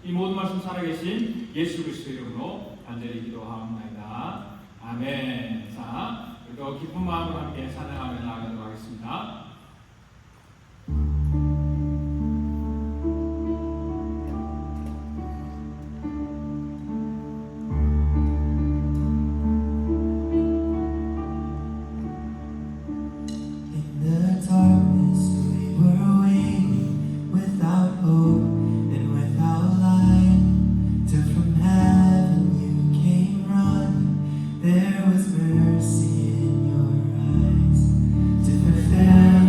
이 모든 말씀 살아계신 예수 그리스도의 이름으로 간절히 기도하옵나이다. 아멘. 자, 또 기쁜 마음으로 함께 찬양하며 나아가도록 하겠습니다. There was mercy in your eyes to fulfill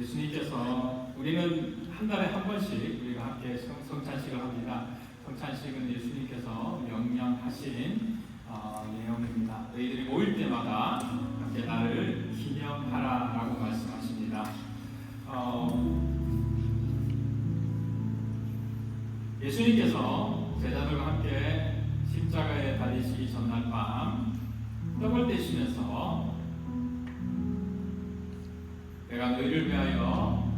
예수님께서 우리는 한 달에 한 번씩 우리가 함께 성찬식을 합니다. 성찬식은 예수님께서 명령하신 내용입니다. 너희들이 모일 때마다 함께 나를 기념하라라고 말씀하십니다. 예수님께서 제자들과 함께 십자가에 달리시기 전날 밤 떡을 떼시면서 내가 너희를 위하여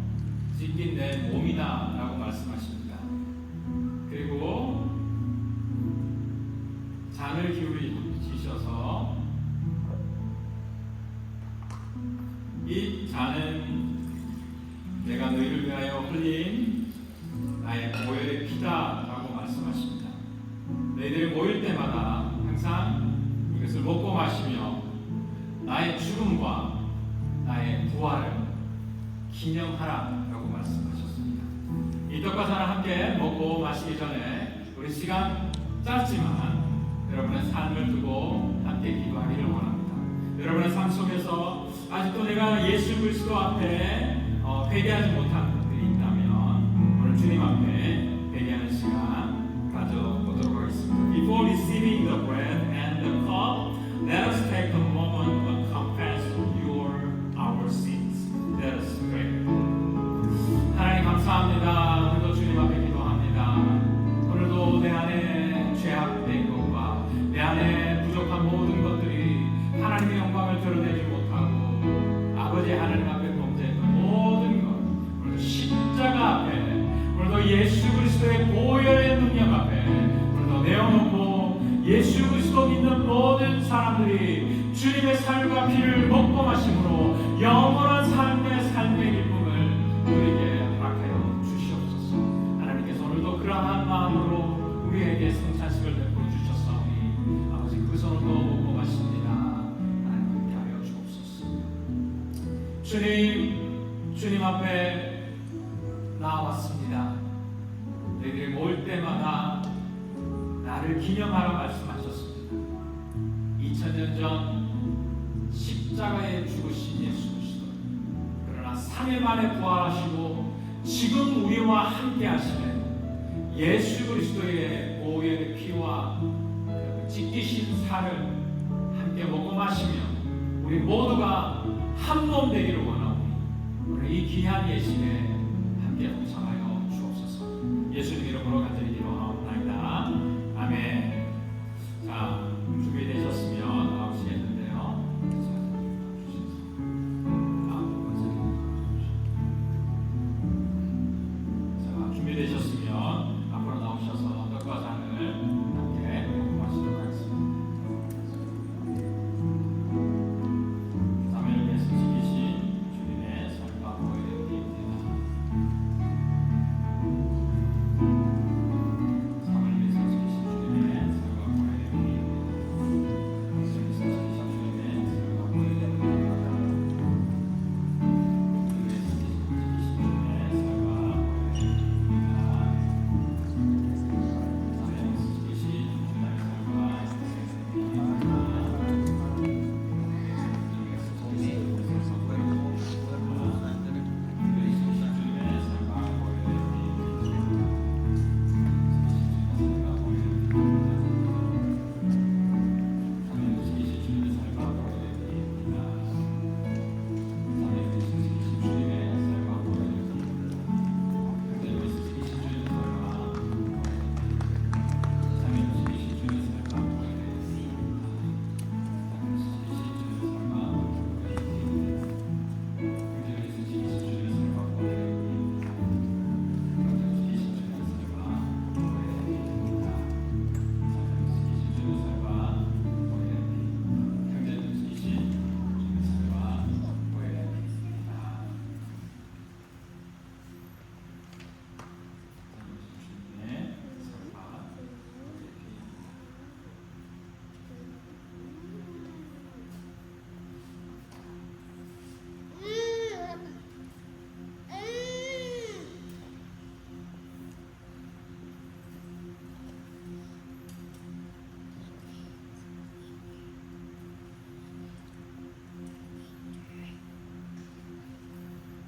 찢긴 내 몸이다 라고 말씀하십니다. 그리고 잔을 기울이셔서 이 잔은 내가 너희를 위하여 흘린 나의 보혈의 피다 라고 말씀하십니다. 너희들이 모일 때마다 항상 이것을 먹고 마시며 나의 죽음과 나의 부활을 기념하라 라고 말씀하셨습니다. 이 떡과 잔을 함께 먹고 마시기 전에 우리 시간 짧지만 여러분의 삶을 두고 함께 기도하기를 원합니다. 여러분의 삶 속에서 아직도 내가 예수 그리스도 앞에 회개하지 못한 것들이 있다면 오늘 주님 앞에 회개하는 시간 가져보도록 하겠습니다. Before receiving the bread and the cup, let us take a moment to confess our sins. Let us pray. 하나님 감사합니다. 오늘도 주님 앞에 기도합니다. 오늘도 내 안에 죄악된 것과 내 안에 부족한 모든 것들이 하나님의 영광을 드러내지 못하고 아버지 하나님 앞에 범죄했던 모든 것 오늘도 십자가 앞에 오늘도 예수 그리스도의 보혈의 능력 앞에 오늘도 내어놓고 예수 그리스도 믿는 모든 사람들이 주님의 살과 피를 먹고 마심으로 영원한 삶의 기쁨을 우리에게 허락하여 주시옵소서. 하나님께서 오늘도 그러한 마음으로 우리에게 성찬식을 베풀어 주셨사오니 아버지 그 손으로 먹고 마십니다. 하나님 함께 하여 주옵소서. 주님 앞에 나왔습니다. 너희들이 모일 때마다 나를 기념하라 말씀하셨습니다. 2000년 전 십자가에 죽으신 예수 그리스도, 그러나 3일 만에 부활하시고 지금 우리와 함께 하시는 예수 그리스도의 보혈의 피와 찢기신 살을 함께 먹고 마시며 우리 모두가 한 몸 되기를 원하오니 오늘 이 귀한 예식에 함께 동참하여 주옵소서. 예수님 이름으로 간절히 기도하옵나이다. 아멘. 자, 준비되셨으면 나오시겠는데요. 자, 준비되셨으면 앞으로 나오셔서 떡과 잔을 함께 마시도록 하겠습니다. 삶을 위해서 지키신 주님의 살과 보혈의 피입니다. 삶을 위해서 지키신 주님의 살과 보혈의 피입니다.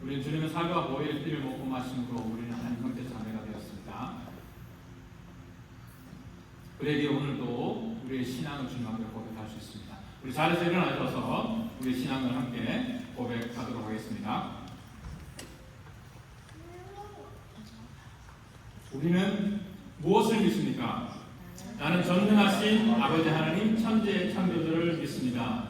우리는 주님의 살과 보혈의 피를 먹고 마심으로 우리는 한 형제 자매가 되었습니다. 그러기에 오늘도 우리의 신앙을 주님 앞에 고백할 수 있습니다. 우리 자리에서 일어나셔서 우리의 신앙을 함께 고백하도록 하겠습니다. 우리는 무엇을 믿습니까? 나는 전능하신 아버지 하나님 천지의 창조주를 믿습니다.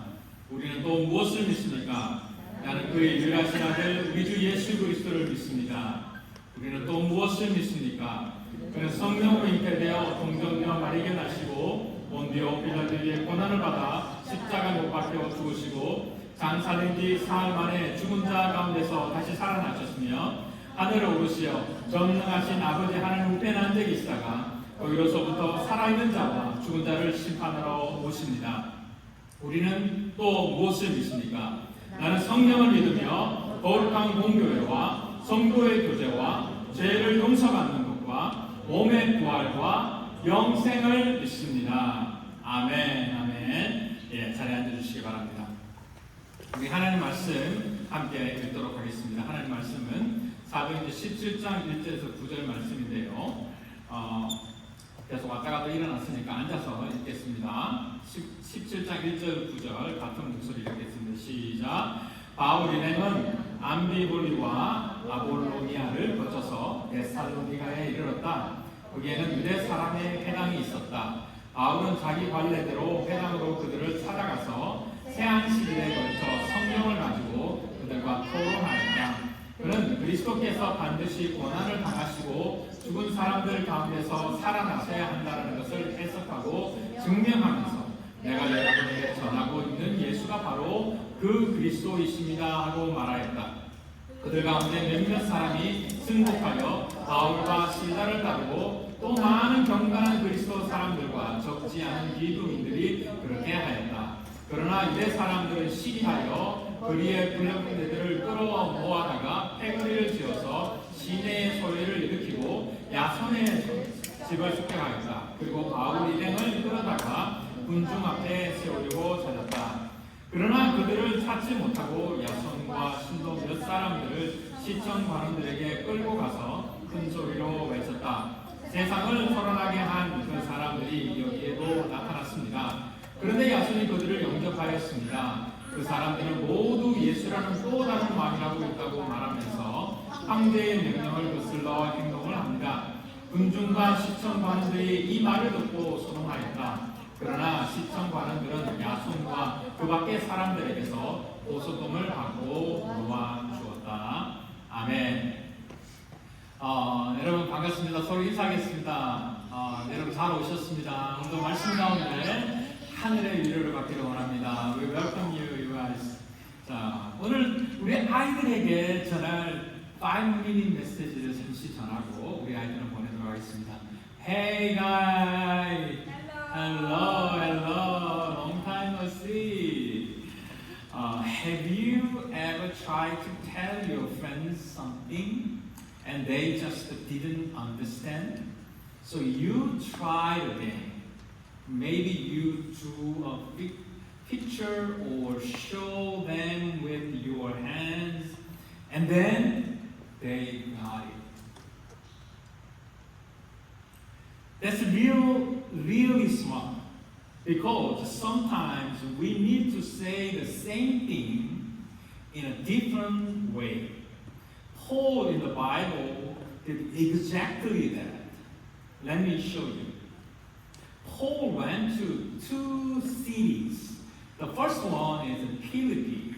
우리는 또 무엇을 믿습니까? 나는 그의 유일하신 아들 우리 주 예수 그리스도를 믿습니다. 우리는 또 무엇을 믿습니까? 그는 성령으로 잉태되어 동정녀 마리아에게 나시고 본디오 빌라도의 고난을 받아 십자가에 못 박혀 죽으시고 장사된 지 사흘 만에 죽은 자 가운데서 다시 살아나셨으며 하늘을 오르시어 전능하신 아버지 하나님 우편에 앉아 계시다가 거기로서부터 살아있는 자와 죽은 자를 심판하러 오십니다. 우리는 또 무엇을 믿습니까? 나는 성령을 믿으며 거룩한 공교회와 성도의 교제와 죄를 용서받는 것과 몸의 부활과 영생을 믿습니다. 아멘, 아멘. 예, 자리에 앉아주시기 바랍니다. 우리 하나님 말씀 함께 읽도록 하겠습니다. 하나님 말씀은 사도행전 17장 1절에서 9절 말씀인데요. 계속 왔다 갔다 일어났으니까 앉아서 읽겠습니다. 17장 1절 9절 같은 목소리 읽겠습니다. 시작. 바울 일행은 암비볼리와 아볼로니아를 거쳐서 데살로니가에 이르렀다. 거기에는 유대 사람의 회당이 있었다. 바울은 자기 관례대로 회당으로 그들을 찾아가서 세안식일에 걸쳐 성령을 가지고 그들과 토론하였다. 그는 그리스도께서 반드시 고난을 당하시고 죽은 사람들 가운데서 살아나셔야 한다는 것을 해석하고 증명하면서 내가 여러분에게 전하고 있는 예수가 바로 그 그리스도이십니다 하고 말하였다. 그들 가운데 몇몇 사람이 승복하여 바울과 실라를 따르고 또 많은 경건한 그리스도 사람들과 적지 않은 기독인들이 그렇게 하였다. 그러나 유대 사람들은 시기하여 거리의 불량배들을 끌어 모아다가 패거리를 지어서 시내의 소리를 일으키고 야손의 집을 습격하였다. 그리고 바울 일행을 끌어다가 군중 앞에 세우려고 찾았다. 그러나 그들을 찾지 못하고 야손과 신도 몇 사람들을 시청 관원들에게 끌고 가서 큰 소리로 외쳤다. 세상을 토론하게 한 그 사람들이 여기에도 나타났습니다. 그런데 야손이 그들을 영접하였습니다. 그 사람들은 모두 예수라는 또 다른 왕이라고 있다고 말하면서 황제의 명령을 거슬러 행동을 합니다. 군중과 시청관원들이 이 말을 듣고 소동하였다. 그러나 시청관원들은 야손과 그 밖의 사람들에게서 고소동을 하고 놓아주었다. 아멘. 여러분 반갑습니다. 서로 인사하겠습니다. 여러분 잘 오셨습니다. 오늘 말씀 가운데 하늘의 위로를 받기를 원합니다. We welcome you guys. 자, 오늘 우리 아이들에게 전할 5-minute 메시지를 잠시 전하고 우리 아이들은 보내도록 하겠습니다. Hey guys, hello, long time no see. Have you ever tried to tell your friends something and they just didn't understand? So you tried again. Maybe you drew a big picture or show them with your hands, and then they got it. That's really smart, because sometimes we need to say the same thing in a different way. Paul in the Bible did exactly that. Let me show you. Paul went to 2 cities. The first one is Philippi.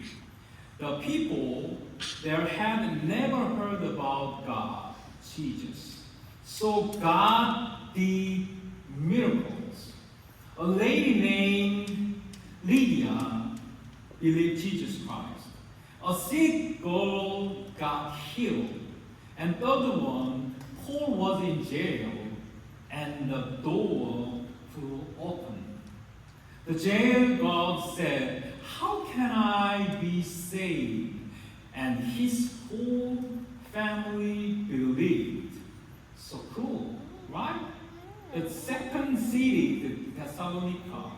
The people there had never heard about God, Jesus. So God did miracles. A lady named Lydia believed Jesus Christ. A sick girl got healed. And the other one, Paul was in jail and the door flew open. The jail guard said, "How can I be saved?" And his whole family believed. So cool, right? The second city, the Thessalonica,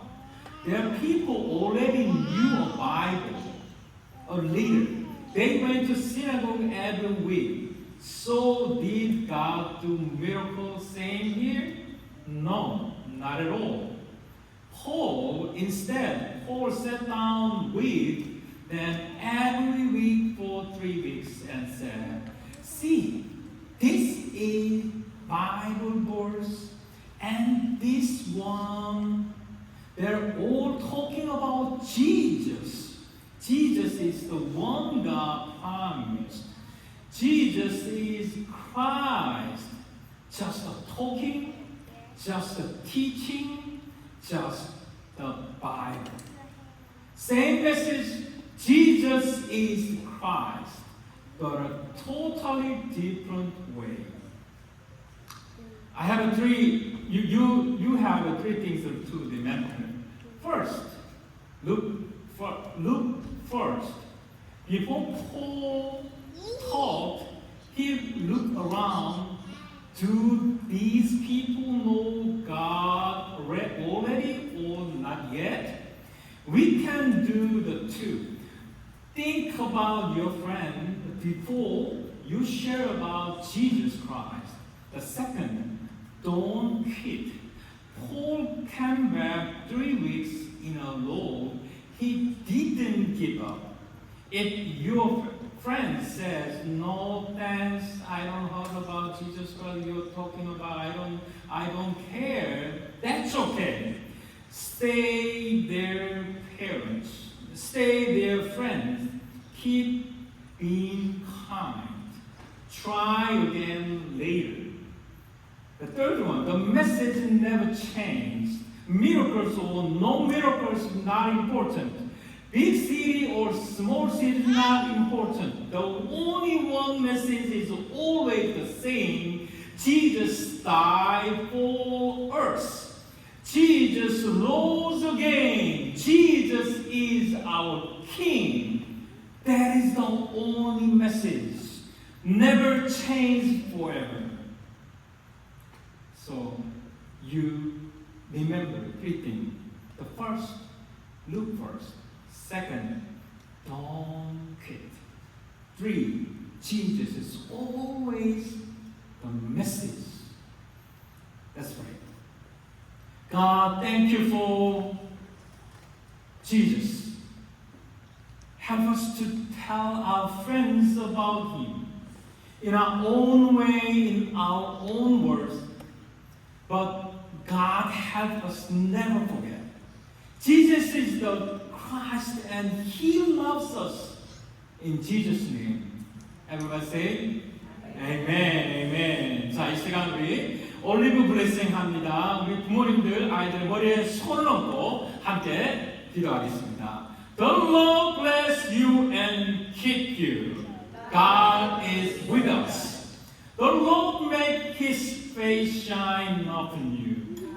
their people already knew a Bible, a leader, they went to synagogue every week. So did God do miracles same here? No, not at all. Paul sat down with them every week for 3 weeks and said, see, this is Bible verse and this one. They're all talking about Jesus. Jesus is the one God promised. Jesus is Christ. Just a talking, just a teaching, just the Bible. Same message, Jesus is Christ, but a totally different way. I have you have three things to remember. First, look first. Before Paul taught, he looked around. Do these people know God already or not yet? We can do the two. Think about your friend before you share about Jesus Christ. The second, don't quit. Paul came back 3 weeks in a row. He didn't give up. If your friend says, no thanks, I don't heard about Jesus Christ you're talking about, I don't care, that's okay. Stay their parents, stay their friends, keep being kind. Try again later. The third one, the message never changed. Miracles or no miracles, not important. Big city or small city, not important. The only one message is always the same. Jesus died for us. Jesus rose again. Jesus is our King. That is the only message. Never change forever. So you remember 3 things. The first, look first. Second, don't quit. 3, Jesus is always the message. That's right. God, thank you for Jesus. Help us to tell our friends about Him in our own way, in our own words. But God help us never forget. Jesus is the Christ and He loves us. In Jesus' name. Everybody say, Amen, Amen. 자, 이 시간 우리 올리브 블레싱 합니다. 우리 부모님들 아이들 머리에 손을 얹고 함께 기도하겠습니다. The Lord bless you and keep you. God is with us. The Lord make His face shine upon you.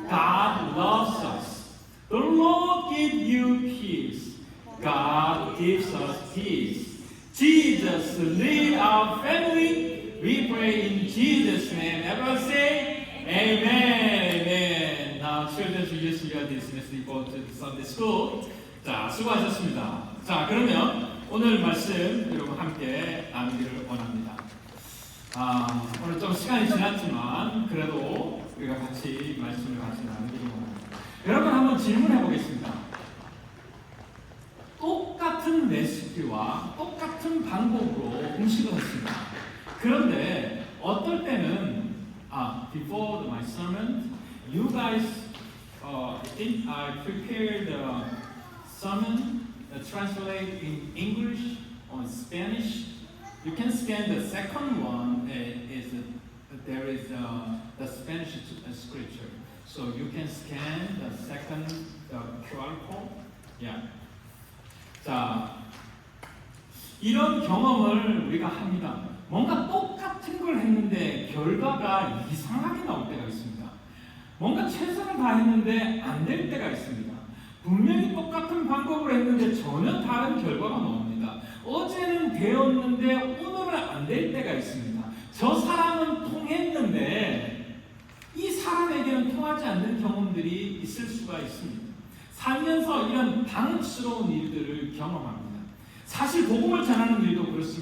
God loves us. The Lord give you peace. God gives us peace. Jesus lead our family. We pray in Jesus' name. Everyone say, Amen, Amen. Now, children, you are dismissed to go to Sunday school. 자, 수고하셨습니다. 자, 그러면 오늘 말씀 여러분 함께 나누기를 원합니다. 오늘 좀 시간이 지났지만 그래도 우리가 같이 말씀을 같이 나누기를 원합니다. 여러분 한번 질문해 보겠습니다. 똑같은 레시피와 똑같은 방법으로 음식을 했습니다. 그런데 어떨 때는 before my sermon, you guys think I prepared the sermon translate in English or Spanish. You can scan the second one. There is the Spanish scripture, so you can scan the second QR code. Yeah. 자, 이런 경험을 우리가 합니다. 뭔가 똑같은 걸 했는데 결과가 이상하게 나올 때가 있습니다. 뭔가 최선을 다했는데 안 될 때가 있습니다. 분명히 똑같은 방법으로 했는데 전혀 다른 결과가 나옵니다. 어제는 되었는데 오늘은 안 될 때가 있습니다. 저 사람은 통했는데 이 사람에게는 통하지 않는 경험들이 있을 수가 있습니다. 살면서 이런 당혹스러운 일들을 경험합니다. 사실 복음을 전하는 일도 그렇습니다.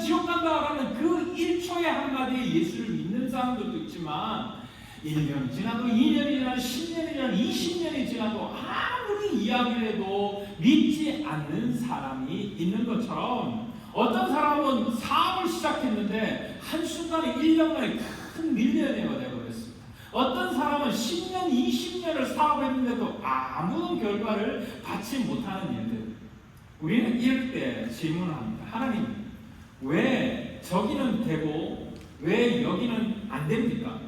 지옥 간다라는 그 1초의 한마디에 예수를 믿는 사람들도 있지만 1년이 지나도 2년이 지나도 10년이 지나도 20년이 지나도 아무리 이야기를 해도 믿지 않는 사람이 있는 것처럼 어떤 사람은 사업을 시작했는데 한순간에 1년 만에 큰 밀리언어가 되어버렸습니다. 어떤 사람은 10년, 20년을 사업했는데도 아무 결과를 받지 못하는 일들. 우리는 이럴 때 질문을 합니다. 하나님, 왜 저기는 되고 왜 여기는 안 됩니까?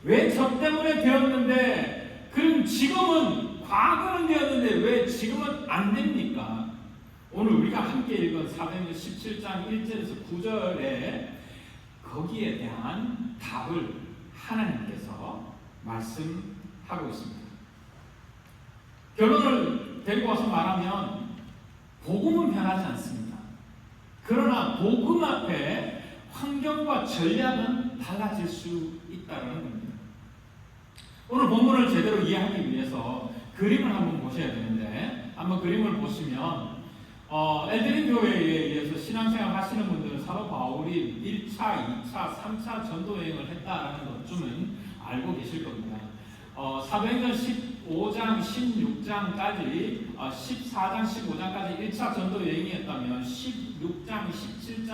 왜 저 때문에 되었는데 그럼 지금은 과거는 되었는데 왜 지금은 안 됩니까? 오늘 우리가 함께 읽은 사도행전 17장 1절에서 9절에 거기에 대한 답을 하나님께서 말씀하고 있습니다. 결론을 데리고 와서 말하면 복음은 변하지 않습니다. 그러나 복음 앞에 환경과 전략은 달라질 수 있다는 겁니다. 오늘 본문을 제대로 이해하기 위해서 그림을 한번 보셔야 되는데 한번 그림을 보시면 엘드린 교회에 의해서 신앙생활 하시는 분들은 사도 바울이 1차, 2차, 3차 전도 여행을 했다라는 것쯤은 알고 계실 겁니다. 사도행전 15장, 16장까지 14장, 15장까지 1차 전도 여행이었다면 16장, 17장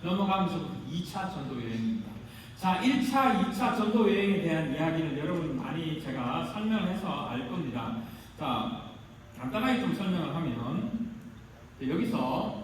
넘어가면서 2차 전도 여행입니다. 자, 1차, 2차 전도 여행에 대한 이야기는 여러분 많이 제가 설명을 해서 알 겁니다. 자, 간단하게 좀 설명을 하면 여기서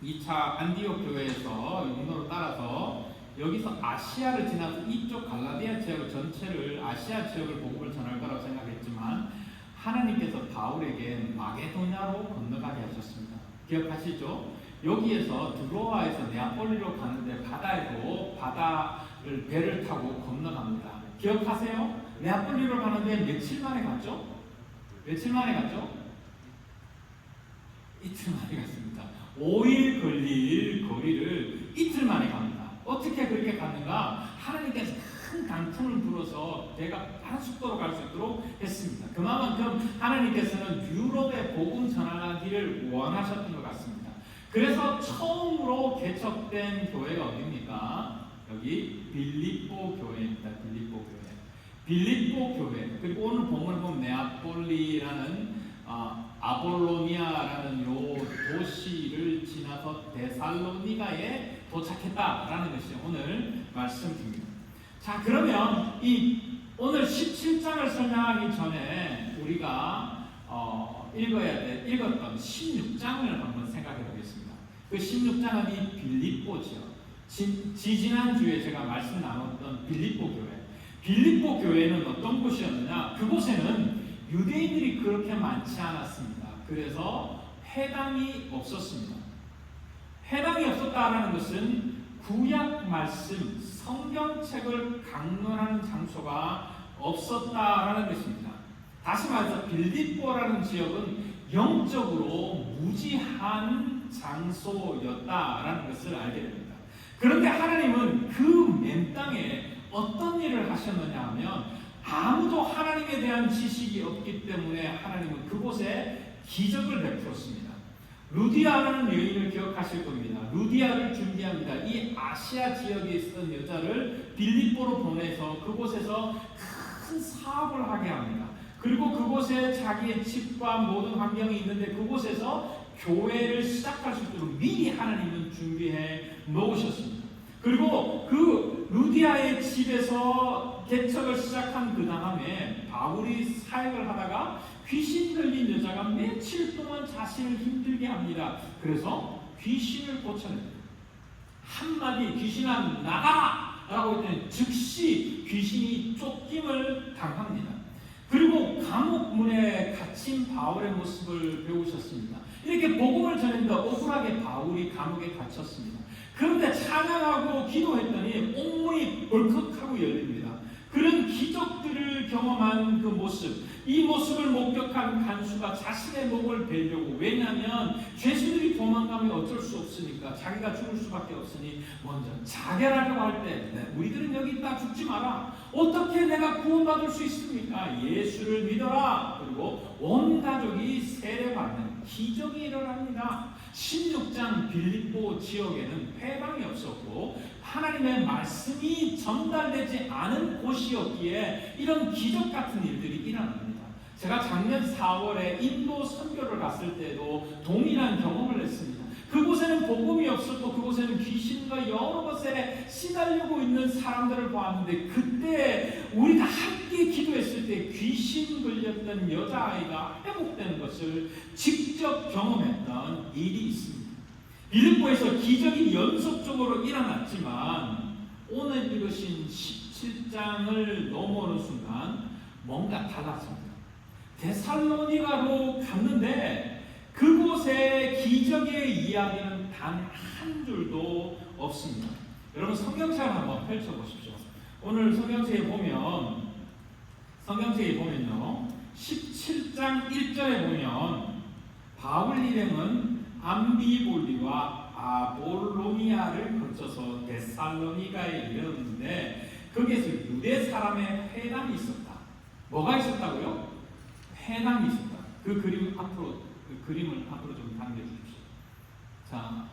2차 안디옥 교회에서 용도로 따라서 여기서 아시아를 지나서 이쪽 갈라디아 지역 전체를 아시아 지역을 복음을 전할 거라고 생각했지만 하나님께서 바울에게 마게도냐로 건너가게 하셨습니다. 기억하시죠? 여기에서 드로아에서 네아폴리로 가는데 바다를 배를 타고 건너갑니다. 기억하세요? 네아폴리로 가는데 며칠 만에 갔죠? 며칠 만에 갔죠? 이틀 만에 갔습니다. 5일 걸릴 거리를 이틀 만에 갑니다. 어떻게 그렇게 갔는가? 하나님께서 큰 강풍을 불어서 배가 빠른 속도로 갈 수 있도록 했습니다. 그만큼 하나님께서는 유럽에 복음 전하기를 원하셨던 것 같습니다. 그래서 처음으로 개척된 교회가 어디입니까? 여기 빌립보 교회입니다. 빌립보 교회. 그리고 오늘 본문을 보면 네아폴리라는 아볼로니아라는 요 도시를 지나서 데살로니가에 도착했다라는 것이 오늘 말씀입니다. 자, 그러면 이 오늘 17장을 설명하기 전에 우리가 읽었던 16장을 한번 생각해 보겠습니다. 그 16장은 이 빌립보 지역, 지지난주에 제가 말씀 나눴던 빌립보 교회. 빌립보 교회는 어떤 곳이었느냐? 그곳에는 유대인들이 그렇게 많지 않았습니다. 그래서 회당이 없었습니다. 회당이 없었다라는 것은 구약 말씀, 성경책을 강론하는 장소가 없었다라는 것입니다. 다시 말해서 빌립보라는 지역은 영적으로 무지한 장소였다라는 것을 알게 됩니다. 그런데 하나님은 그 맨 땅에 어떤 일을 하셨느냐 하면 아무도 하나님에 대한 지식이 없기 때문에 하나님은 그곳에 기적을 베풀었습니다. 루디아라는 여인을 기억하실 겁니다. 루디아를 준비합니다. 이 아시아 지역에 있었던 여자를 빌립보로 보내서 그곳에서 큰 사업을 하게 합니다. 그리고 그곳에 자기의 집과 모든 환경이 있는데 그곳에서 교회를 시작할 수 있도록 미리 하나님은 준비해 놓으셨습니다. 그리고 그 루디아의 집에서 개척을 시작한 그 다음에 바울이 사역을 하다가 귀신 들린 여자가 며칠 동안 자신을 힘들게 합니다. 그래서 귀신을 고쳐냅니다. 한마디 귀신아 나가라! 라고 했더니 즉시 귀신이 쫓김을 당합니다. 그리고 감옥 문에 갇힌 바울의 모습을 배우셨습니다. 이렇게 복음을 전했는데 억울하게 바울이 감옥에 갇혔습니다. 그런데 찬양하고 기도했더니 온문이 벌컥하고 열립니다. 그런 기적들을 경험한 그 모습, 이 모습을 목격한 간수가 자신의 목을 베려고, 왜냐하면 죄수들이 도망가면 어쩔 수 없으니까 자기가 죽을 수밖에 없으니 먼저 자결하려고 할 때 우리들은 여기 있다 죽지 마라. 어떻게 내가 구원받을 수 있습니까? 예수를 믿어라. 그리고 온 가족이 세례받는 기적이 일어납니다. 16장 빌립보 지역에는 회당이 없었고 하나님의 말씀이 전달되지 않은 곳이었기에 이런 기적 같은 일들이 일어납니다. 제가 작년 4월에 인도 선교를 갔을 때도 동일한 경험을 했습니다. 그곳에는 복음이 없었고 그곳에는 귀신과 여러 것에 시달리고 있는 사람들을 보았는데, 그때 우리가 함께 기도했을 때 귀신 걸렸던 여자아이가 회복되는 것을 직접 경험했던 일이 있습니다. 빌립보에서 기적이 연속적으로 일어났지만 오늘 읽으신 17장을 넘어오는 순간 뭔가 달라집니다. 데살로니가로 갔는데 그곳의 기적의 이야기는 단 한 줄도 없습니다. 여러분 성경책을 한번 펼쳐보십시오. 오늘 성경책에 보면요 17장 1절에 보면 바울 일행은 암비볼리와 아볼로니아를 거쳐서 데살로니가에 이르렀는데 거기에서 유대 사람의 회당이 있었다. 뭐가 있었다고요? 회당이 있었다. 그 그림을 앞으로 좀 당겨주십시오. 자,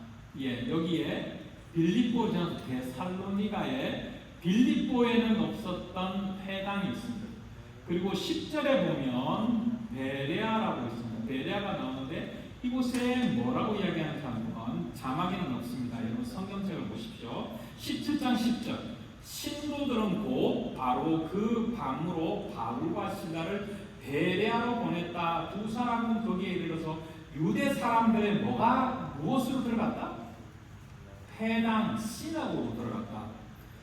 여기에 빌립보전 데살로니가에 빌립보에는 없었던 회당이 있습니다. 그리고 10절에 보면 베레아라고 있습니다. 베레아가 나오는데 이곳에 뭐라고 이야기하는지 한번 자막에는 없습니다. 여러분 성경책을 보십시오. 17장 10절 신도들은 곧 바로 그 밤으로 바울과 실라를 베레아로 보냈다. 두 사람은 거기에 이르러서 유대 사람들의 무엇으로 들어갔다? 회당 시나고로 들어갔다.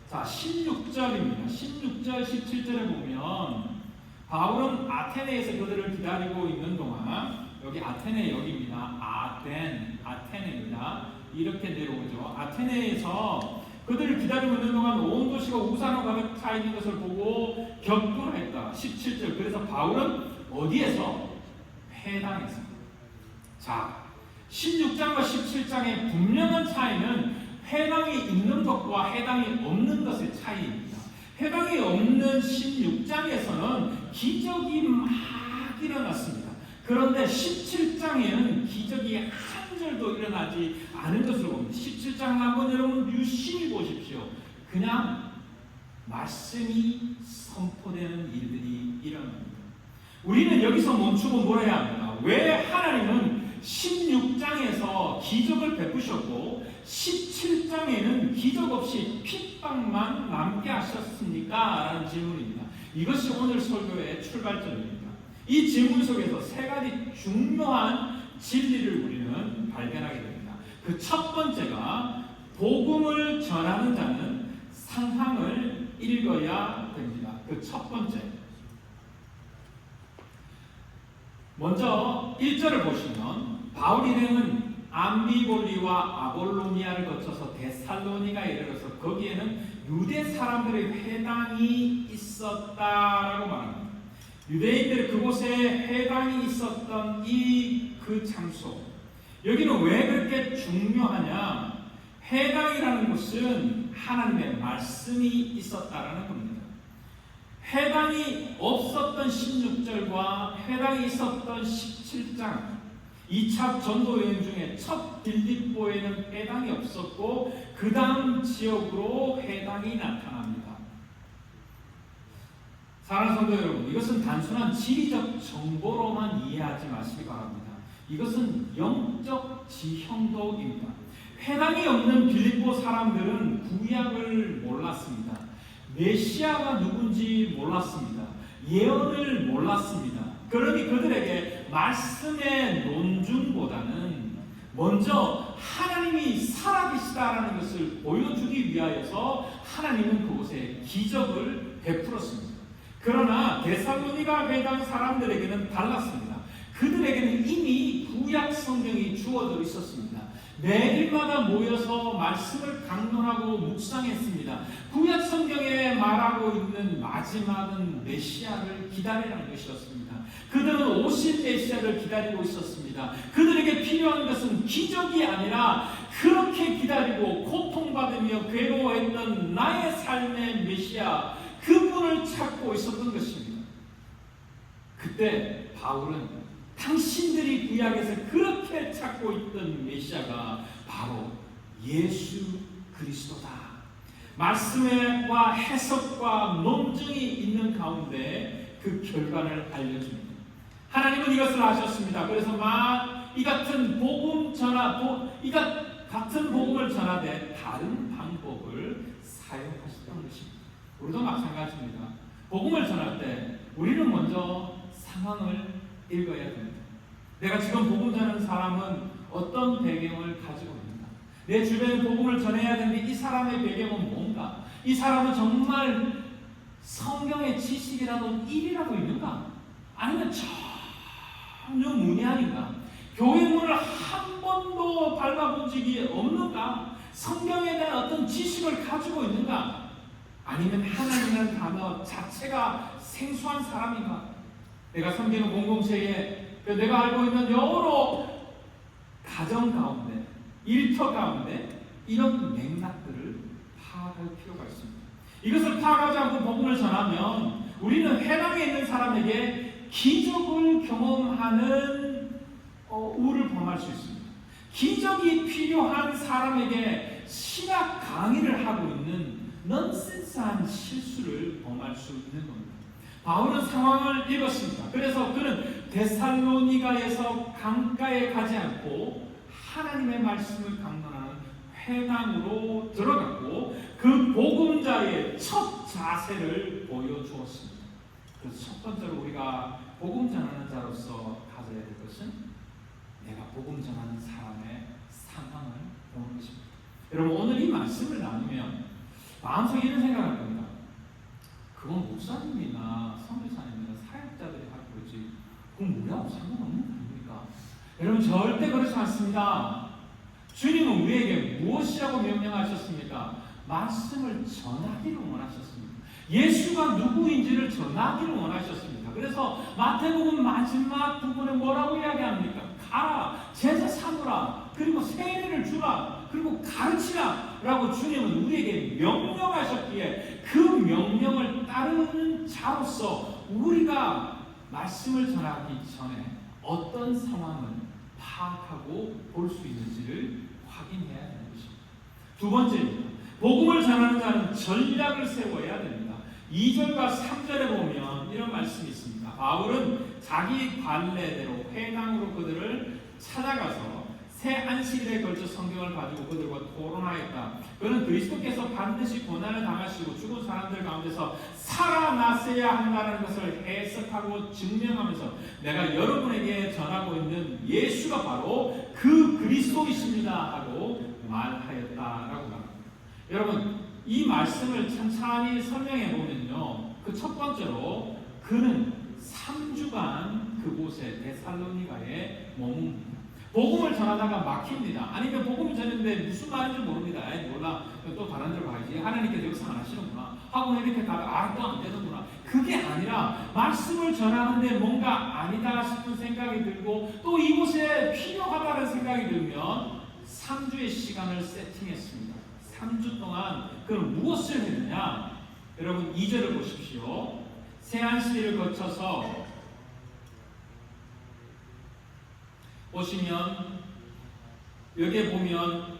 자, 16절입니다. 16절 17절에 보면 바울은 아테네에서 그들을 기다리고 있는 동안, 여기 아테네 여기입니다. 아테네입니다. 이렇게 내려오죠. 아테네에서 그들을 기다리고 있는 동안 온 도시가 우상으로 가득 차 있는 것을 보고 격분을 했다. 17절. 그래서 바울은 어디에서? 회당에서. 자, 16장과 17장의 분명한 차이는 회당이 있는 것과 회당이 없는 것의 차이입니다. 회당이 없는 16장에서는 기적이 막 일어났습니다. 그런데 17장에는 기적이 한 줄도 일어나지 않은 것으로 봅니다. 17장을 한번 여러분 유심히 보십시오. 그냥 말씀이 선포되는 일들이 일어납니다. 우리는 여기서 멈추고 뭘 해야 합니까? 왜 하나님은 16장에서 기적을 베푸셨고 17장에는 기적 없이 핍박만 남게 하셨습니까? 라는 질문입니다. 이것이 오늘 설교의 출발점입니다. 이 질문 속에서 세 가지 중요한 진리를 우리는 발견하게 됩니다. 그 첫 번째가 복음을 전하는 자는 상황을 읽어야 됩니다. 그 첫 번째. 먼저 1절을 보시면 바울 일행은 암비볼리와 아볼로니아를 거쳐서 데살로니가에 이르러서 거기에는 유대 사람들의 회당이 있었다라고 말합니다. 유대인들이 그곳에 회당이 있었던 그 장소, 여기는 왜 그렇게 중요하냐? 회당이라는 것은 하나님의 말씀이 있었다라는 겁니다. 회당이 없었던 16절과 회당이 있었던 17장, 2차 전도 여행 중에 첫 빌립보에는 회당이 없었고 그 다음 지역으로 회당이 나타납니다. 사랑하는 성도 여러분, 이것은 단순한 지리적 정보로만 이해하지 마시기 바랍니다. 이것은 영적 지형도입니다. 회당이 없는 빌립보 사람들은 구약을 몰랐습니다. 메시아가 누군지 몰랐습니다. 예언을 몰랐습니다. 그러니 그들에게 말씀의 논증보다는 먼저 하나님이 살아계시다라는 것을 보여주기 위하여서 하나님은 그곳에 기적을 베풀었습니다. 그러나 데살로니가 회당 사람들에게는 달랐습니다. 그들에게는 이미 구약 성경이 주어져 있었습니다. 매일마다 모여서 말씀을 강론하고 묵상했습니다. 구약 성경에 말하고 있는 마지막은 메시아를 기다리라는 것이었습니다. 그들은 오실 메시아를 기다리고 있었습니다. 그들에게 필요한 것은 기적이 아니라 그렇게 기다리고 고통받으며 괴로워했던 나의 삶의 메시아, 그분을 찾고 있었던 것입니다. 그때 바울은 당신들이 구약에서 그렇게 찾고 있던 메시아가 바로 예수 그리스도다. 말씀과 해석과 논증이 있는 가운데 그 결과를 알려줍니다. 하나님은 이것을 아셨습니다. 그래서 이 같은 같은 복음을 전하되 다른 방법을 사용하셨던 것입니다. 우리도 마찬가지입니다. 복음을 전할 때 우리는 먼저 상황을 읽어야 됩니다. 내가 지금 복음 전하는 사람은 어떤 배경을 가지고 있는가? 내 주변에 복음을 전해야 되는데 이 사람의 배경은 뭔가? 이 사람은 정말 성경의 지식이라도 일이라도 있는가? 아니면 전혀 문외한인가? 교회 문을 한 번도 밟아본 적이 없는가? 성경에 대한 어떤 지식을 가지고 있는가? 아니면 하나님이라는 단어 자체가 생소한 사람인가? 내가 섬기는 공동체에 내가 알고 있는 여러 가정 가운데, 일터 가운데 이런 맥락들을 파악할 필요가 있습니다. 이것을 파악하지 않고 복음을 전하면 우리는 해당에 있는 사람에게 기적을 경험하는 우를 범할 수 있습니다. 기적이 필요한 사람에게 신학 강의를 하고 있는 넌센스한 실수를 범할 수 있는 겁니다. 바울은 상황을 읽었습니다. 그래서 그는 데살로니가에서 강가에 가지 않고 하나님의 말씀을 강론하는 회당으로 들어갔고 그 복음자의 첫 자세를 보여주었습니다. 그래서 첫 번째로 우리가 복음 전하는 자로서 가져야 될 것은 내가 복음 전하는 사람의 상황을 보는 것입니다. 여러분 오늘 이 말씀을 나누면 마음속에 이런 생각을 합니다. 그건 목사님이나 선교사님이나 사역자들이 할 거지 그건 우리하고 상관없는 거 아닙니까? 여러분 절대 그렇지 않습니다. 주님은 우리에게 무엇이라고 명령하셨습니까? 말씀을 전하기를 원하셨습니다. 예수가 누구인지를 전하기를 원하셨습니다. 그래서 마태복음 마지막 부분에 뭐라고 이야기합니까? 가라, 제자 삼으라, 그리고 세례를 주라, 그리고 가르치라 라고 주님은 우리에게 명령하셨기에 그 명령을 따르는 자로서 우리가 말씀을 전하기 전에 어떤 상황을 파악하고 볼 수 있는지를 확인해야 되는 것입니다. 두 번째입니다. 복음을 전하는 자는 전략을 세워야 됩니다. 2절과 3절에 보면 이런 말씀이 있습니다. 바울은 자기 관례대로 회당으로 그들을 찾아가서 새 안식일에 걸쳐 성경을 가지고 그들과 토론하였다. 그는 그리스도께서 반드시 고난을 당하시고 죽은 사람들 가운데서 살아났어야 한다는 것을 해석하고 증명하면서 내가 여러분에게 전하고 있는 예수가 바로 그 그리스도이십니다 하고 말하였다라고 말합니다. 여러분 이 말씀을 천천히 설명해 보면요, 그 첫 번째로 그는 3주간 그곳에 데살로니가에 머뭅니다. 복음을 전하다가 막힙니다. 아니면 복음을 전했는데 무슨 말인지 모릅니다. 몰라, 또 다른 데로 가야지. 하나님께서 역사 안 하시는구나 하고 이렇게 가다가 또 안 되는구나. 그게 아니라 말씀을 전하는데 뭔가 아니다 싶은 생각이 들고 또 이곳에 필요하다는 생각이 들면 3주의 시간을 세팅했습니다. 3주 동안 그럼 무엇을 했느냐? 여러분 2절을 보십시오. 새 안식일을 거쳐서 보시면 여기에 보면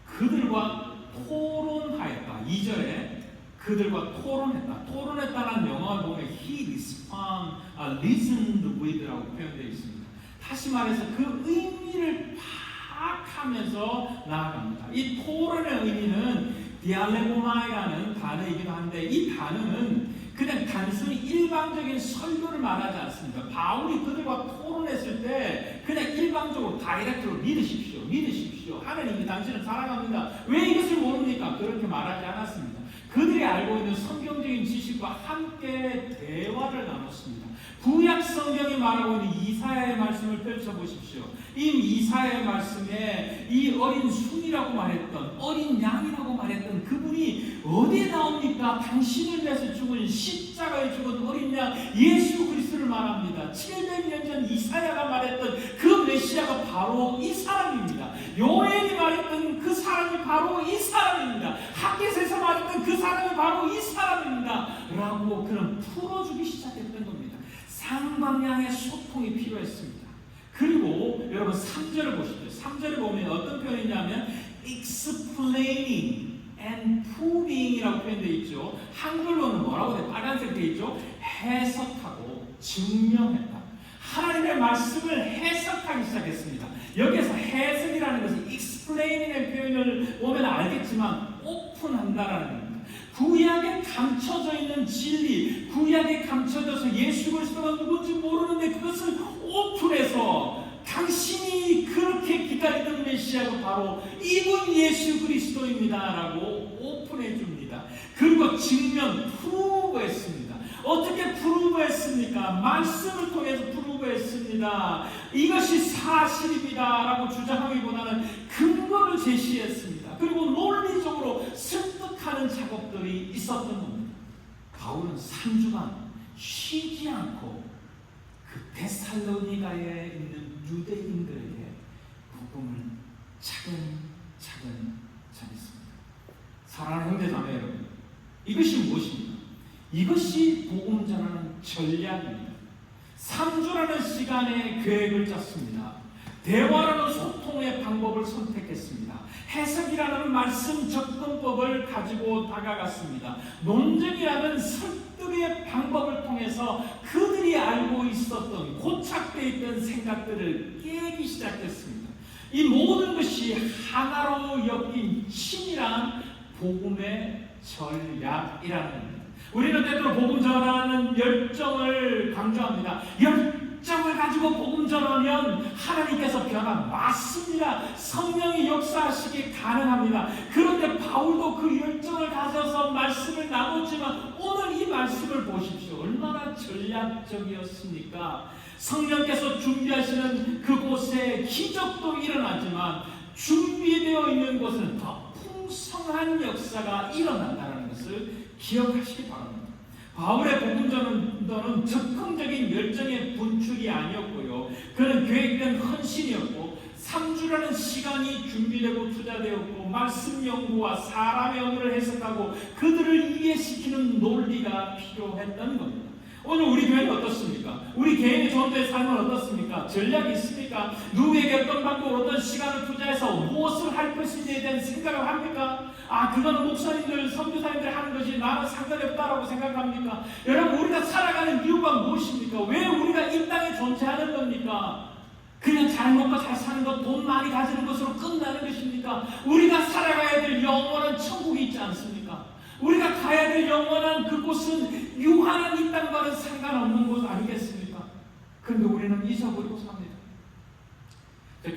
그들과 토론하였다. 2절에 그들과 토론했다. 토론했다는 영어를 보면 he listened with라고 표현되어 있습니다. 다시 말해서 그 의미를 파악하면서 나아갑니다. 이 토론의 의미는 디알레고마이라는 단어이기도 한데 이 단어는 그냥 단순히 일방적인 설교를 말하지 않습니다. 바울이 그들과 토론했을 때 그냥 일방적으로 다이렉트로 믿으십시오. 하나님이 당신을 사랑합니다. 왜 이것을 모릅니까? 그렇게 말하지 않았습니다. 그들이 알고 있는 성경적인 지식과 함께 대화를 나눴습니다. 구약 성경이 말하고 있는 이사야의 말씀을 펼쳐보십시오. 이 이사야의 말씀에 이 어린 순이라고 말했던, 어린 양이라고 말했던 그분이 어디에 나옵니까? 당신을 위해서 죽은 십자가에 죽은 어린 양 예수 그리스도를 말합니다. 700년 전 이사야가 말했던 그 메시아가 바로 이 사람입니다. 요엘이 말했던 그 사람이 바로 이 사람입니다. 학개서에서 말했던 그 사람이 바로 이 사람입니다 라고 그는 풀어주기 시작했던 겁니다. 상방향의 소통이 필요했습니다. 했습니다. 그리고 여러분 3절을 보시죠. 3절을 보면 어떤 표현이냐면 explaining and proving이라고 표현되어 있죠. 한글로는 뭐라고 돼? 빨간색 되어 있죠. 해석하고 증명했다. 하나님의 말씀을 해석하기 시작했습니다. 여기서 해석이라는 것은 explaining의 표현을 보면 알겠지만 오픈한다라는 겁니다. 구약에 감춰져 있는 진리, 구약에 감춰져서 예수 그리스도가 누군지 모르는데 그것을 오픈해서 당신이 그렇게 기다리던 메시아가 바로 이분 예수 그리스도입니다라고 오픈해 줍니다. 그리고 증명, 프루브했습니다. 어떻게 프루브했습니까? 말씀을 통해서 프루브했습니다. 이것이 사실입니다라고 주장하기보다는 근거를 제시했습니다. 그리고 논리적으로 습득하는 작업들이 있었던 겁니다. 바울은 3주간 쉬지 않고 그 데살로니가에 있는 유대인들에게 복음을 차근차근 전했습니다. 사랑하는 형제자매 여러분, 이것이 무엇입니까? 이것이 복음 전하는 전략입니다. 3주라는 시간에 계획을 짰습니다. 대화라는 소통의 방법을 선택했습니다. 해석이라는 말씀 접근법을 가지고 다가갔습니다. 논쟁이라는 설득의 방법을 통해서 그들이 알고 있었던 고착되어 있던 생각들을 깨기 시작했습니다. 이 모든 것이 하나로 엮인 친밀한 복음의 전략이라는 겁니다. 우리는 때때로 복음 전하는 열정을 강조합니다. 열정을 가지고 복음 전하면 하나님께서 변화 맞습니다. 성령이 역사하시기 가능합니다. 그런데 바울도 그 열정을 가져서 말씀을 나눴지만 오늘 이 말씀을 보십시오. 얼마나 전략적이었습니까? 성령께서 준비하시는 그곳에 기적도 일어나지만 준비되어 있는 곳은 더 풍성한 역사가 일어난다는 것을 기억하시기 바랍니다. 바울의 복음 전도는 적극적인 열정의 분출이 아니었고요. 그는 계획된 헌신이었고 3주라는 시간이 준비되고 투자되었고 말씀 연구와 사람의 언어를 해석하고 그들을 이해시키는 논리가 필요했던 겁니다. 오늘 우리 교회는 어떻습니까? 우리 개인의 전도의 삶은 어떻습니까? 전략이 있습니까? 누구에게 어떤 방법, 어떤 시간을 투자해서 무엇을 할 것인지에 대한 생각을 합니까? 그거는 목사님들, 선교사님들 하는 것이 나는 상관이 없다라고 생각합니까? 여러분, 우리가 살아가는 이유가 무엇입니까? 왜 우리가 이 땅에 존재하는 겁니까? 그냥 잘 먹고 잘 사는 것, 돈 많이 가지는 것으로 끝나는 것입니까? 우리가 살아가야 될 영원한 천국이 있지 않습니까? 우리가 가야 될 영원한 그곳은 유한한 이 땅과는 상관없는 곳 아니겠습니까? 그런데 우리는 잊어버리고 삽니다.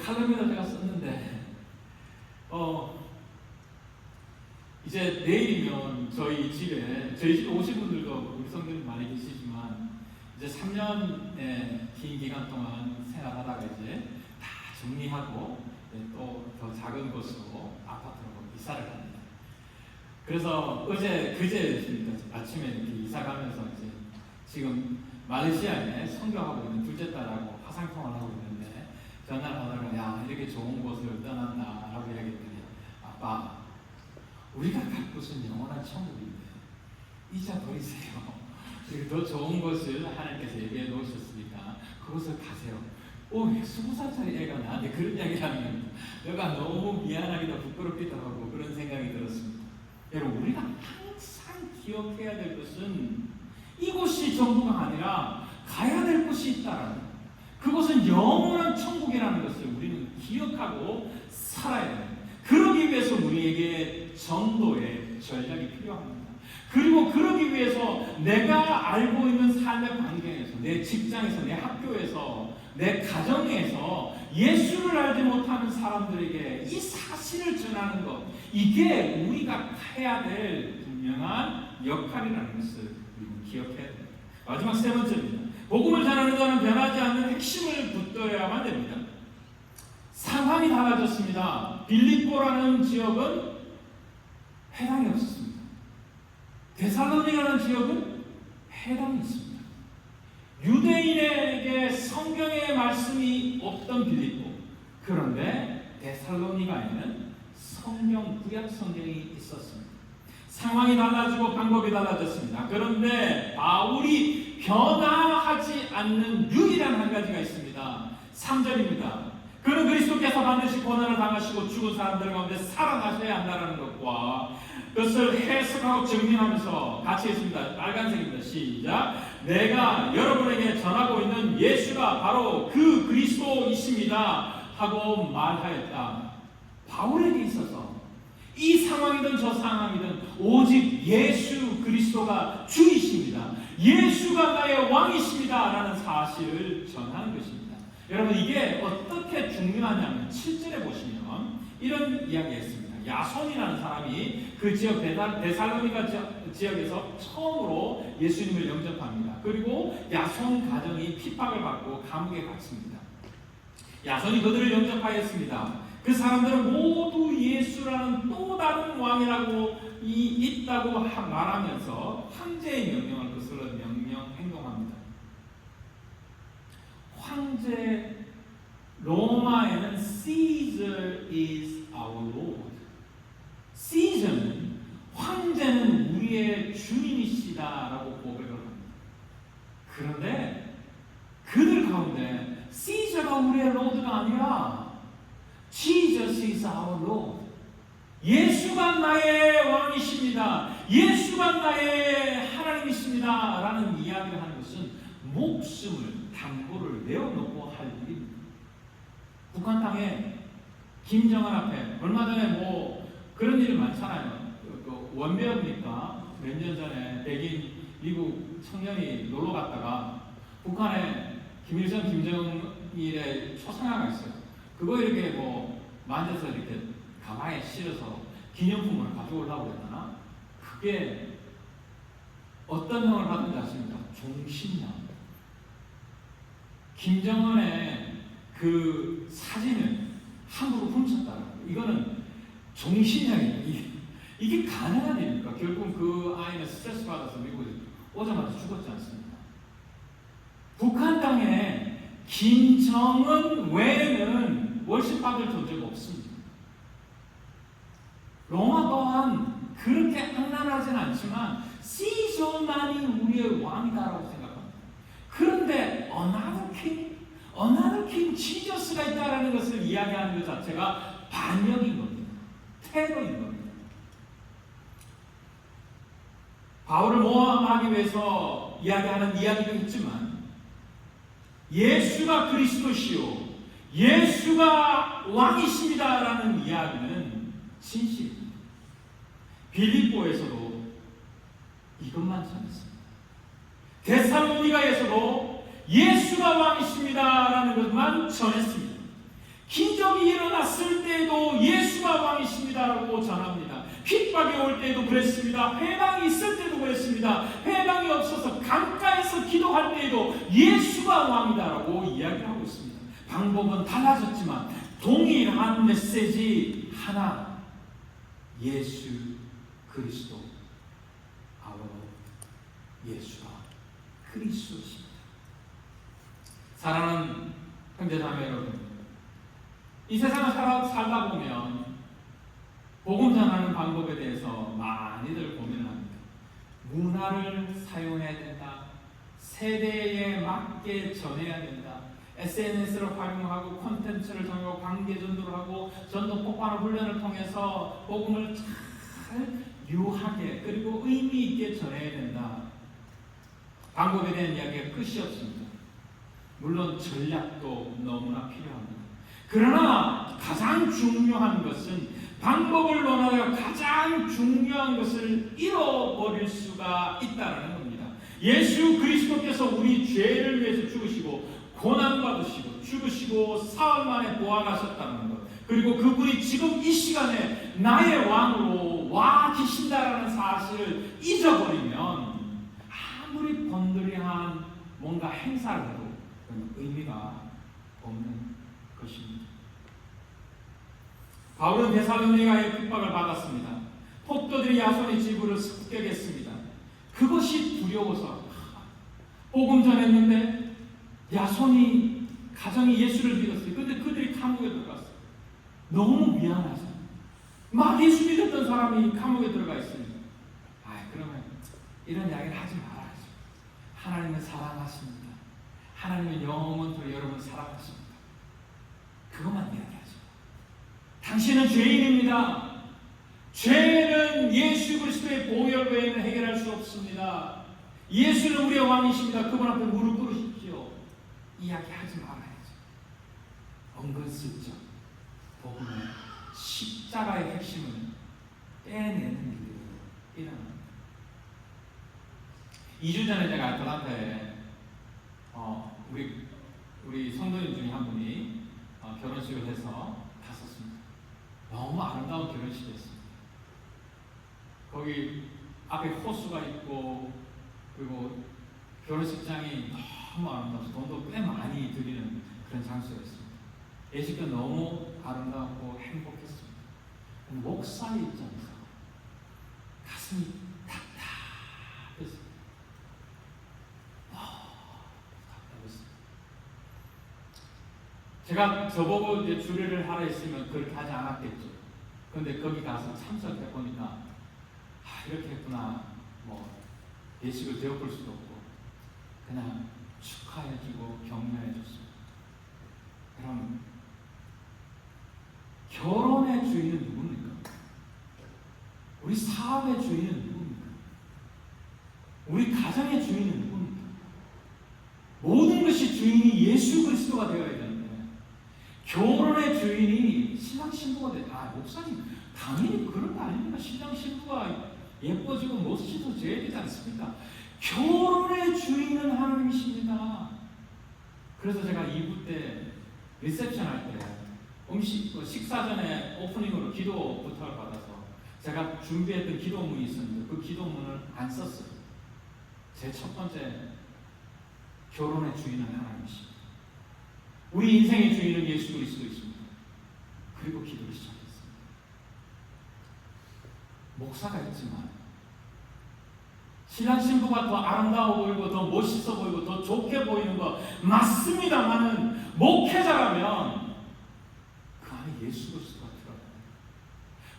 칼럼에다 제가 썼는데 이제 내일이면 저희 집에 오신 분들도 우리 성도님 많이 계시지만 이제 3년의 긴 기간 동안 생활하다가 이제 다 정리하고 또 더 작은 곳으로 아파트로 이사를 합니다. 그래서 그제였습니까? 아침에 이렇게 이사 가면서 이제 지금 말레이시아에 선교하고 있는 둘째 딸하고 화상통화를 하고 있는데 전화를 하다가 야 이렇게 좋은 곳을 떠난다라고 이야기했더니 아빠 우리가 갈 곳은 영원한 천국인데 이자 버리세요. 더 좋은 곳을 하나님께서 예비해 놓으셨으니까 그곳을 가세요. 20살짜리 애가 나한테 그런 이야기를 하면 내가 너무 미안하기도 부끄럽기도 하고 그런 생각이 들었습니다. 여러분 우리가 항상 기억해야 될 것은 이곳이 전부가 아니라 가야 될 곳이 있다라는 것. 그곳은 영원한 천국이라는 것을 우리는 기억하고 살아야 됩니다. 그러기 위해서 우리에게 전도의 전략이 필요합니다. 그리고 그러기 위해서 내가 알고 있는 삶의 환경에서, 내 직장에서, 내 학교에서, 내 가정에서 예수를 알지 못하는 사람들에게 이 사실을 전하는 것, 이게 우리가 해야 될 분명한 역할이라는 것을 우리는 기억해야 됩니다. 마지막 세 번째입니다. 복음을 전하는 자는 변하지 않는 핵심을 붙들어야만 됩니다. 상황이 달라졌습니다. 빌립보라는 지역은 해당이 없었습니다. 데살로니가라는 지역은 해당이 있습니다. 유대인에게 성경의 말씀이 없던 빌립보, 그런데 데살로니가에는 구약 성경이 있었습니다. 상황이 달라지고 방법이 달라졌습니다. 그런데 바울이 변화하지 않는 유일한 한 가지가 있습니다. 3절입니다. 그는 그리스도께서 반드시 고난을 당하시고 죽은 사람들 가운데 살아나셔야 한다는 것과 그것을 해석하고 정리하면서 같이 했습니다. 빨간색입니다. 시작. 내가 여러분에게 전하고 있는 예수가 바로 그 그리스도이십니다 하고 말하였다. 바울에게 있어서 이 상황이든 저 상황이든 오직 예수 그리스도가 주이십니다. 예수가 나의 왕이십니다 라는 사실을 전하는 것입니다. 여러분, 이게 어떻게 중요하냐면 7절에 보시면 이런 이야기했습니다. 야손이라는 사람이 그 지역 데살로니가 지역에서 처음으로 예수님을 영접합니다. 그리고 야손 가정이 핍박을 받고 감옥에 갇힙니다. 야손이 그들을 영접하였습니다. 그 사람들은 모두 예수라는 또 다른 왕이라고 있다고 말하면서 황제의 명령을 거슬러 행동합니다. 황제, 로마에는 Caesar is our Lord. Caesar는 황제는 우리의 주님이시다라고 고백을 합니다. 그런데 그들 가운데 Caesar가 우리의 로드가 아니라 Jesus is our Lord. 예수가 나의 왕이십니다. 예수가 나의 하나님이십니다 라는 이야기를 하는 것은 목숨을 담보를 내어놓고 할 일입니다. 북한 땅에 김정은 앞에 얼마 전에 그런 일이 많잖아요. 원배우니까 몇 년 전에 백인 미국 청년이 놀러 갔다가 북한에 김일성, 김정일의 초상화가 있어요. 그거 이렇게 만져서 이렇게 가방에 실어서 기념품을 가져오려고 했다나? 그게 어떤 형을 받는지 아십니까? 종신형. 김정은의 그 사진을 함부로 훔쳤다. 이거는 종신형이에요. 이게 가능한 일입니까? 결국 그 아이는 스트레스 받아서 미국에 오자마자 죽었지 않습니까? 북한 땅에 김정은 외에는 월십받을 존재가 없습니다. 로마 또한 그렇게 악랄하진 않지만 시저만이 우리의 왕이다라고 생각합니다. 그런데 another king 지저스가 있다라는 것을 이야기하는 것 자체가 반역인 겁니다. 테러인 겁니다. 바울을 모함하기 위해서 이야기하는 이야기도 있지만 예수가 그리스도시요 예수가 왕이십니다라는 이야기는 진실입니다. 빌립보에서도 이것만 전했습니다. 데살로니가에서도 예수가 왕이십니다라는 것만 전했습니다. 기적이 일어났을 때에도 예수가 왕이십니다라고 전합니다. 핍박이 올 때에도 그랬습니다. 회방이 있을 때도 그랬습니다. 회방이 없어서 강가에서 기도할 때에도 예수가 왕이다라고 이야기를 하고 있습니다. 방법은 달라졌지만 동일한 메시지 하나, 예수 그리스도, 예수가 그리스도십니다. 사랑하는 형제자매 여러분, 이 세상을 살다 보면 복음 전하는 방법에 대해서 많이들 고민을 합니다. 문화를 사용해야 된다. 세대에 맞게 전해야 된다. SNS를 활용하고 콘텐츠를 통하고 관계 전도를 하고 전도 폭발의 훈련을 통해서 복음을 잘 유하게 그리고 의미 있게 전해야 된다. 방법에 대한 이야기가 끝이 없습니다. 물론 전략도 너무나 필요합니다. 그러나 가장 중요한 것은 방법을 논하여 가장 중요한 것을 잃어버릴 수가 있다는 겁니다. 예수 그리스도께서 우리 죄를 위해서 죽으시고 고난받으시고 죽으시고 사흘 만에 부활하셨다는 것, 그리고 그분이 지금 이 시간에 나의 왕으로 와 계신다라는 사실을 잊어버리면 아무리 번들이한 뭔가 행사를 해도 의미가 없는 것입니다. 바울은 데살로니가의 핍박을 받았습니다. 폭도들이 야손의 집을 습격했습니다. 그것이 두려워서 복음 전했는데 야손이 가정이 예수를 믿었어요. 근데 그들이 감옥에 들어갔어요. 너무 미안하죠. 막 예수 믿었던 사람이 감옥에 들어가 있습니다. 그러면 이런 이야기를 하지 말아야죠. 하나님은 사랑하십니다. 하나님은 영원토록 여러분을 사랑하십니다. 당신은 죄인입니다. 죄는 예수 그리스도의 보혈 외에는 해결할 수 없습니다. 예수는 우리의 왕이십니다. 그분 앞에 무릎 꿇으십시오. 이야기하지 말아야죠. 은근슬쩍 복음의 십자가의 핵심을 빼내는 일들이 일어납니다. 2주 전에 제가 아틀란타에 우리 성도님 중에 한 분이 결혼식을 해서 갔었습니다. 너무 아름다운 결혼식이었습니다. 거기 앞에 호수가 있고 그리고 결혼식장이 너무 아름다워서 돈도 꽤 많이 들이는 그런 장소였습니다. 예식도 너무 아름답고 행복했습니다. 목사의 입장에서 가슴이 답답했습니다. 답답했습니다. 제가 저보고 이제 주례를 하라 했으면 그렇게 하지 않았겠죠. 그런데 거기 가서 참석해 보니까 이렇게 했구나. 예식을 되어볼 수도 없고 그냥 축하해주고 격려해줬습니다. 그럼 결혼의 주인은 누굽니까? 우리 사업의 주인은 누굽니까? 우리 가정의 주인은 누굽니까? 모든 것이 주인이 예수 그리스도가 되어야 되는데 결혼의 주인이 신랑 신부가 돼. 목사님 당연히 그런 거 아닙니까? 신랑 신부가 예뻐지고 멋지도 돼야 되지 않습니까? 결혼의 주인은 하나님이십니다. 그래서 제가 2부 때 리셉션 할 때 식사 전에 오프닝으로 기도 부탁을 받아서 제가 준비했던 기도문이 있었는데 그 기도문을 안 썼어요. 제 첫 번째 결혼의 주인은 하나님이십니다. 우리 인생의 주인은 예수 그리스도이십니다. 그리고 기도를 시작했습니다. 목사가 있지만 신랑 신부가 더 아름다워 보이고 더 멋있어 보이고 더 좋게 보이는 거 맞습니다만은 목회자라면 그 안에 예수 그리스도가 들어가요.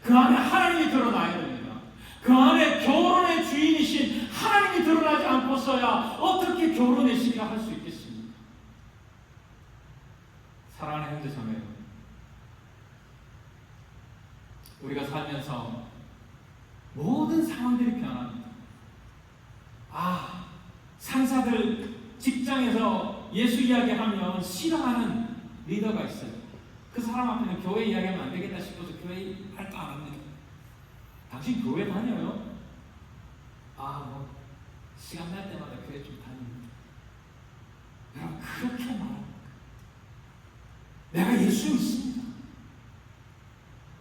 그 안에 하나님이 드러나야 됩니다. 그 안에 결혼의 주인이신 하나님이 드러나지 않고서야 어떻게 결혼의 시기를 할 수 있겠습니까? 사랑하는 형제자매, 우리가 살면서 모든 상황들이 변합니다. 상사들 직장에서 예수 이야기하면 싫어하는 리더가 있어요. 그 사람 앞에는 교회 이야기하면 안 되겠다 싶어서 교회 할까 안 합니다. 당신 교회 다녀요? 시간 날 때마다 교회 좀 다닙니다. 여러분 그렇게 말합니다. 내가 예수 믿습니다.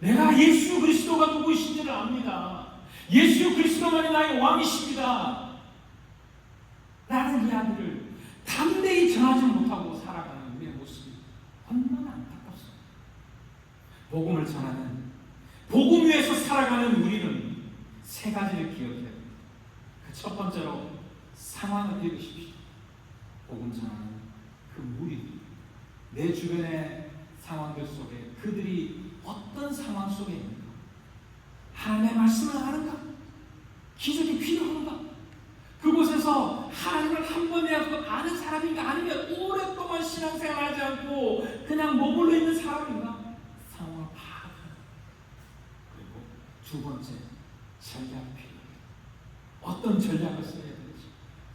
내가 예수 그리스도가 누구이신지를 압니다. 예수 그리스도만이 나의 왕이십니다. 라는 이야기를 담대히 전하지 못하고 살아가는 우리의 모습이 얼마나 안타깝습니다. 복음을 전하는, 복음 위에서 살아가는 우리는 세 가지를 기억해야 합니다. 그 첫 번째로 상황을 읽으십시오. 복음 전하는 그 무리, 내 주변의 상황들 속에 그들이 어떤 상황 속에 있는가? 하나님의 말씀을 아는가? 기적이 필요한가? 그곳에서 하나님을 한 번이라도 아는 사람인가? 아니면 오랫동안 신앙생활하지 않고 그냥 머물러 있는 사람인가? 상황을 파악하는. 그리고 두 번째, 전략 필요해요. 어떤 전략을 써야 되는지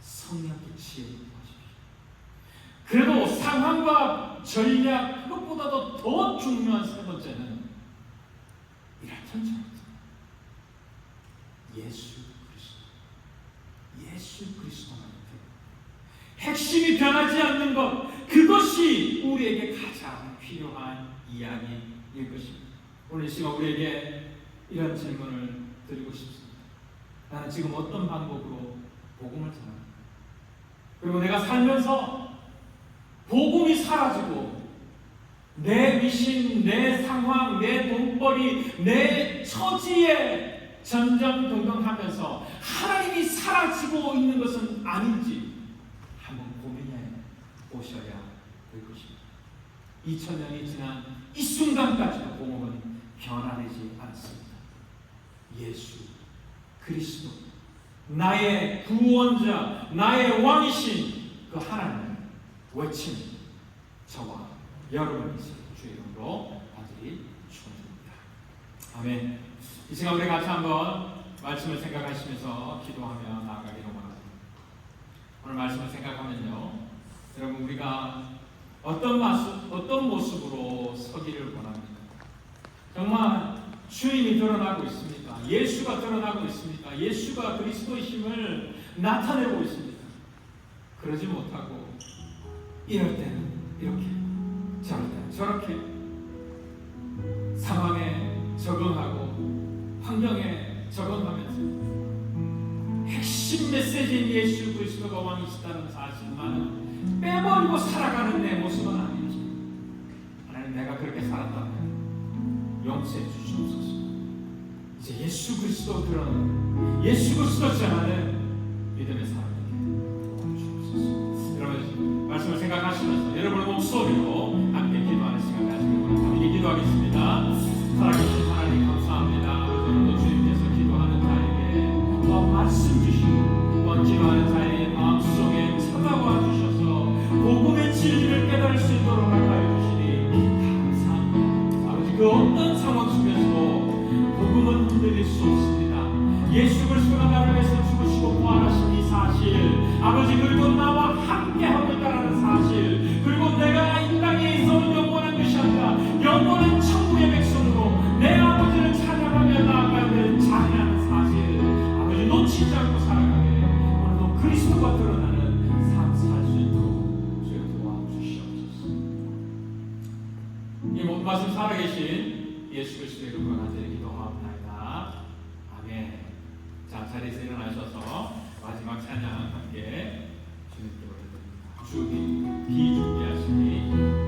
성령의 지혜를 구하십시오. 그래도 상황과 전략 그것보다도 더 중요한 세 번째는 이런 전략입니다. 예수 그리스도만 핵심이 변하지 않는 것, 그것이 우리에게 가장 필요한 이야기일 것입니다. 오늘 이 시간 우리에게 이런 질문을 드리고 싶습니다. 나는 지금 어떤 방법으로 복음을 전합니까? 그리고 내가 살면서 복음이 사라지고 내 미신, 내 상황, 내 돈벌이, 내 처지에 전전긍긍하면서 하나님이 사라지고 있는 것은 아닌지 한번 고민해 보셔야 될 것입니다. 2000년이 지난 이 순간까지도 복음은 변화되지 않습니다. 예수 그리스도, 나의 구원자, 나의 왕이신 그 하나님을 외치는 저와 여러분이 주의 이름으로 간절히 축원드립니다. 아멘. 이 시간 우리 같이 한번 말씀을 생각하시면서 기도하며 나아가기로 원합니다. 오늘 말씀을 생각하면요, 여러분 우리가 어떤 모습으로 서기를 원합니까? 정말 주님이 드러나고 있습니까? 예수가 드러나고 있습니까? 예수가 그리스도이심을 나타내고 있습니까? 그러지 못하고 이럴 때는 이렇게, 저럴 때는 저렇게 상황에 적응하고 환경에 적응하면서 핵심 메시지인 예수 그리스도가 왕이시다는 사실만은 빼버리고 살아가는 내 모습은 아니지. 하나님, 내가 그렇게 살았다면 용서해 주시옵소서. 이제 예수 그리스도 드러나는, 예수 그리스도 전하는 믿음의 사람에게 도와주시옵소서. 여러분 말씀을 생각하시면서 여러분의 목소리로 함께 기도하는 시간 가지고 함께 기도하겠습니다. 살아계신 하나님 감사합니다. 오늘도 주님께서 기도하는 자에게 말씀 주시고 또 기도하는 자의 마음속에 찾아와 주셔서 복음의 진리를 깨달을 수 있도록 하여 주시니 감사합니다. 아버지, 그 어떤 상황 속에서도 복음은 흔들릴 수 없습니다. 예수 그리스도가 나를 위해서 죽으시고 부활하신 이 사실, 아버지, 그리고 나와 함께 하고 있다는 사실, 그리고 내가 이 땅에 있어 영원한 것이 아니라 영원한 천국의 백성으로 내 아버지를 찬양하며 나아가야 될 자리라는 사실, 아버지, 놓치지 않고 살아가게 오늘도 그리스도가 드러나는 삶 살 수 있도록 주여 도와주시옵소서. 이 모든 말씀 살아계신 예수 그리스도의 이름으로 간절히 기도하옵나이다. 아멘. 자, 자리에서 일어나셔서 마지막 찬양 함께 주님께 준비하시니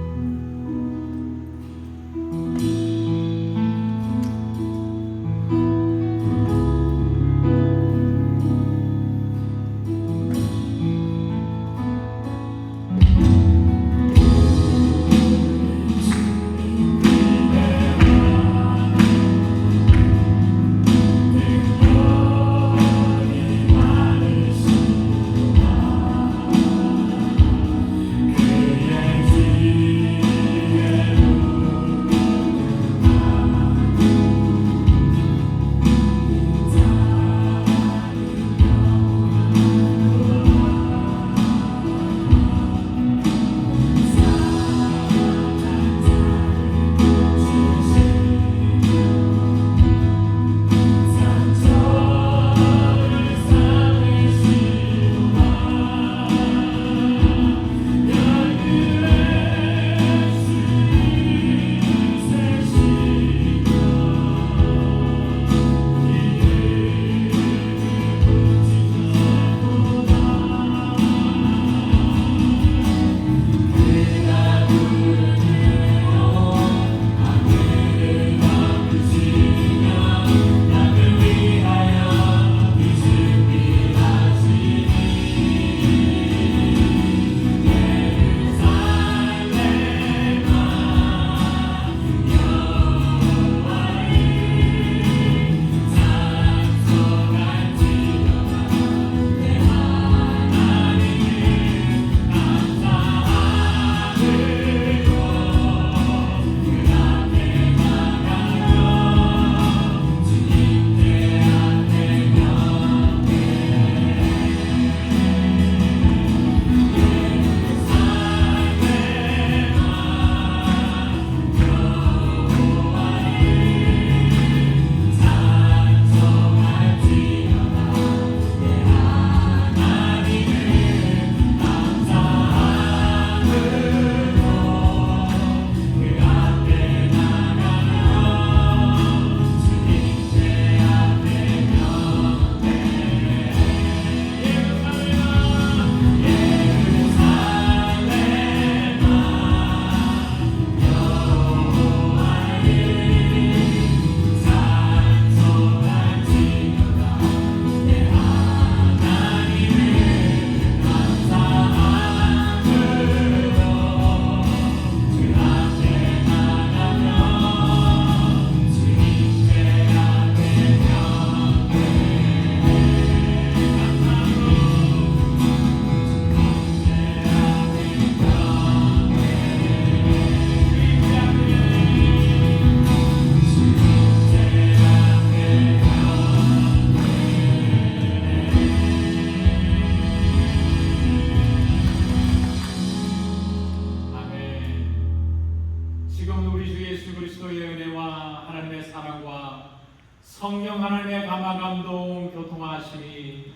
지금 우리 주 예수 그리스도의 은혜와 하나님의 사랑과 성령 하나님의 감화 감동 교통하심이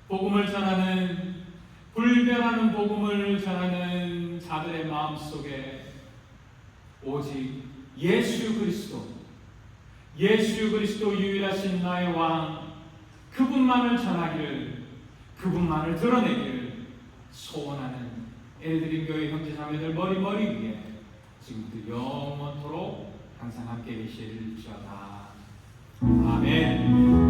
복음을 전하는 불변하는 복음을 전하는 자들의 마음속에 오직 예수 그리스도 유일하신 나의 왕 그분만을 전하기를 그분만을 드러내기를 소원하는 엘드림 교회 형제 자매들 머리 위에 지금부터 영원토록 항상 함께 계실지어다. 아멘.